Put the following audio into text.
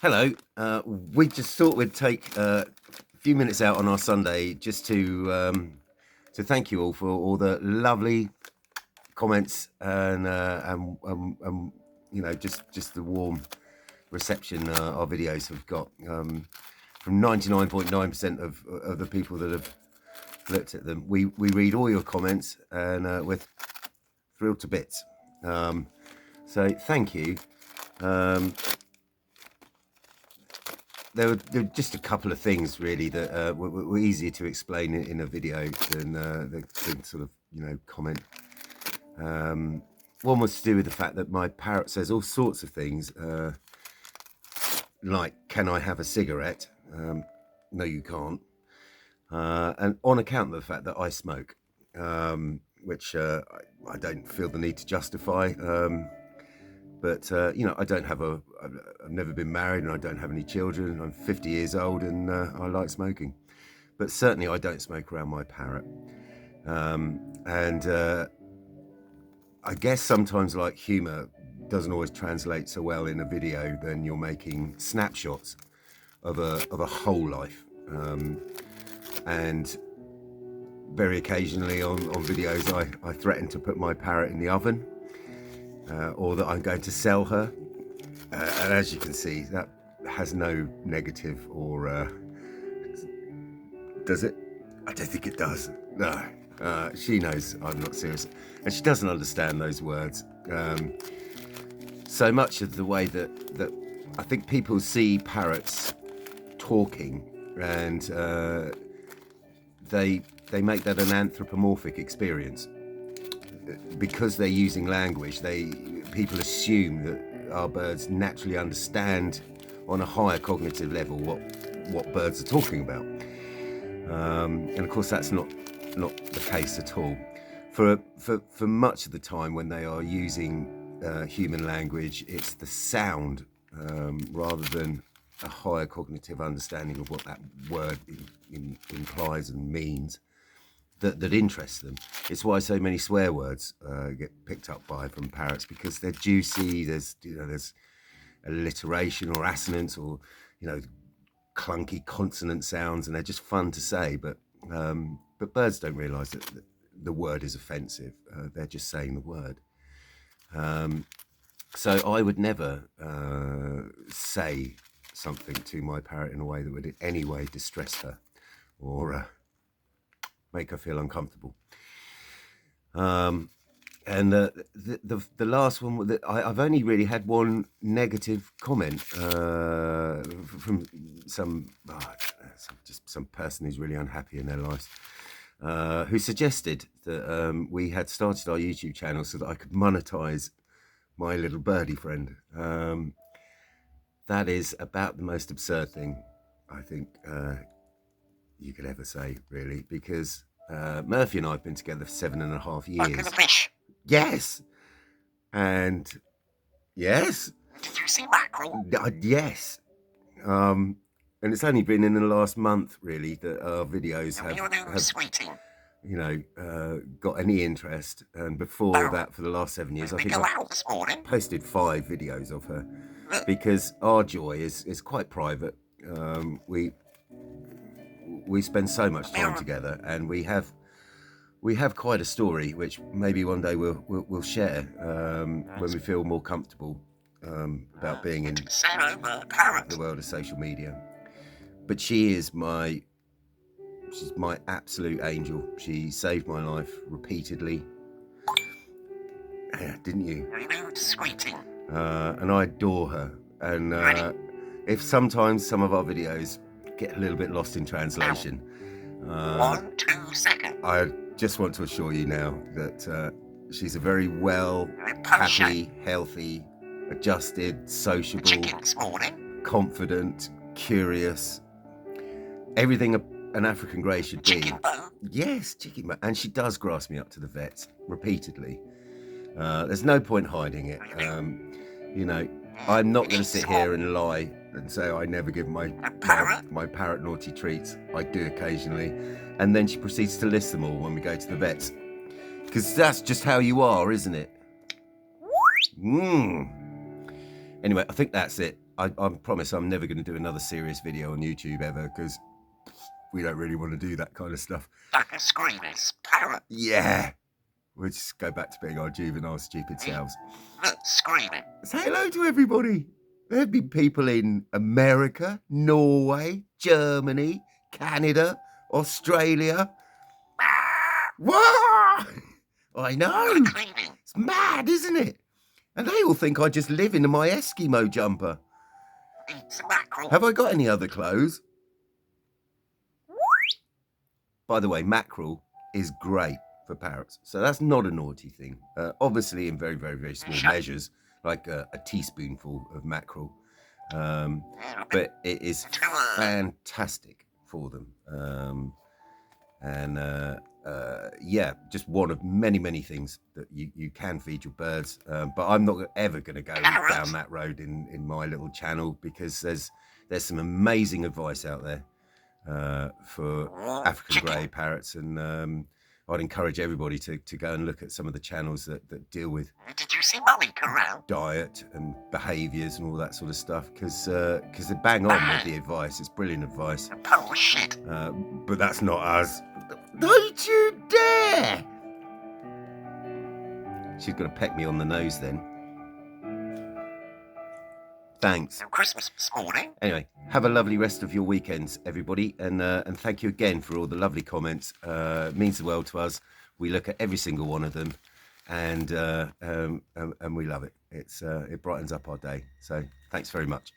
Hello. We just thought we'd take a few minutes out on our Sunday just to thank you all for all the lovely comments and you know just the warm reception our videos have got from 99.9% of the people that have looked at them. We read all your comments and we're thrilled to bits. So thank you. There were just a couple of things really that were easier to explain in a video than the sort of comment. One was to do with the fact that my parrot says all sorts of things, like, "Can I have a cigarette?" No, you can't. And on account of the fact that I smoke, which I don't feel the need to justify. But I don't have I've never been married and I don't have any children. I'm 50 years old and I like smoking. But certainly I don't smoke around my parrot. I guess sometimes, like, humour doesn't always translate so well in a video when you're making snapshots of a whole life. And very occasionally on videos I threaten to put my parrot in the oven. Or that I'm going to sell her, and as you can see, that has no negative or does it? I don't think it does. No, she knows I'm not serious, and she doesn't understand those words. So much of the way that I think people see parrots talking, and they make that an anthropomorphic experience. Because they're using language, people assume that our birds naturally understand on a higher cognitive level what birds are talking about, and of course that's not the case at all. For much of the time when they are using human language, it's the sound rather than a higher cognitive understanding of what that word implies and means that interests them. It's why so many swear words get picked up from parrots, because they're juicy. There's alliteration or assonance or clunky consonant sounds, and they're just fun to say. But birds don't realise that the word is offensive. They're just saying the word. So I would never say something to my parrot in a way that would in any way distress her or make her feel uncomfortable. And the last one that I've only really had one negative comment from some person who's really unhappy in their lives, who suggested that we had started our YouTube channel so that I could monetize my little birdie friend. That is about the most absurd thing I think you could ever say, really, because Murphy and I have been together for 7.5 years. Yes, and yes. Did you see mackerel? Yes, and it's only been in the last month, really, that our videos have got any interest. And before that, for the last 7 years, I think I posted 5 videos of her, because our joy is quite private. We spend so much time together, and we have quite a story, which maybe one day we'll share when we feel more comfortable about being in the world of social media. But she's my absolute angel. She saved my life repeatedly. Didn't you? Sweetie. And I adore her. And if sometimes some of our videos get a little bit lost in translation, 1, 2 seconds. I just want to assure you now that she's a very well, happy, healthy, adjusted, sociable, confident, curious, everything an African grey should be. Yes, chicken bone. And she does grass me up to the vets repeatedly. There's no point hiding it. I'm not going to sit here and lie and say I never give my parrot naughty treats. I do occasionally, and then she proceeds to list them all when we go to the vets, because that's just how you are, isn't it? Anyway, I think that's it. I promise I'm never going to do another serious video on YouTube ever, because we don't really want to do that kind of stuff. Like a screamers, parrot. Yeah, we'll just go back to being our juvenile, stupid selves. Screaming. Say hello to everybody. There've been people in America, Norway, Germany, Canada, Australia. What? I know. It's mad, isn't it? And they all think I just live in my Eskimo jumper. Eats mackerel. Have I got any other clothes? By the way, mackerel is great for parrots, so that's not a naughty thing. Obviously in very, very, very small measures, like a teaspoonful of mackerel, but it is fantastic for them. Yeah, just one of many, many things that you can feed your birds, but I'm not ever going to go down that road in my little channel, because there's some amazing advice out there for African grey parrots, and I'd encourage everybody to go and look at some of the channels that deal with Did you see Malik around? diet and behaviours and all that sort of stuff, because they bang on with the advice. It's brilliant advice. Oh shit. But that's not us. Don't you dare! She's going to peck me on the nose then. Thanks. Christmas this morning. Anyway, have a lovely rest of your weekends, everybody, and thank you again for all the lovely comments. It means the world to us. We look at every single one of them, and we love it. It brightens up our day. So thanks very much.